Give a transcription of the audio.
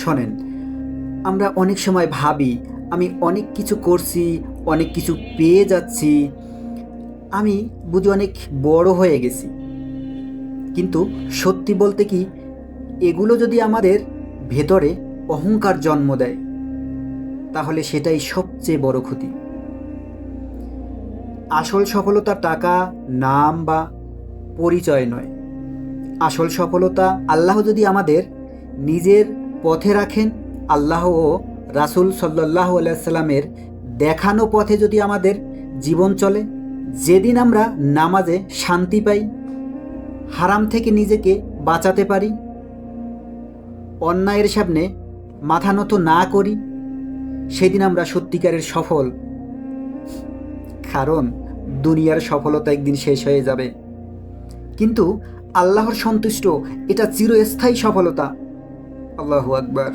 শোনেন, আমরা অনেক সময় ভাবি আমি অনেক কিছু করছি, অনেক কিছু পেয়ে যাচ্ছি, আমি বুঝি অনেক বড় হয়ে গেছি। কিন্তু সত্যি বলতে কি, এগুলো যদি আমাদের ভেতরে অহংকার জন্ম দেয়, তাহলে সেটাই সবচেয়ে বড় ক্ষতি। আসল সফলতা টাকা, নাম বা পরিচয় নয়। আসল সফলতা, আল্লাহ যদি আমাদের নিজের পথে রাখেন, আল্লাহ ও রাসূল সাল্লাল্লাহু আলাইহি সাল্লামের দেখানো পথে যদি আমাদের জীবন চলে, যেদিন আমরা নামাজে শান্তি পাই, হারাম থেকে নিজেকে বাঁচাতে পারি, অন্যায়ের সামনে মাথা নত না করি, সেদিন আমরা সত্যিকারের সফল। কারণ দুনিয়ার সফলতা একদিন শেষ হয়ে যাবে, কিন্তু আল্লাহর সন্তুষ্ট এটা চিরস্থায়ী সফলতা। আল্লাহু আকবার।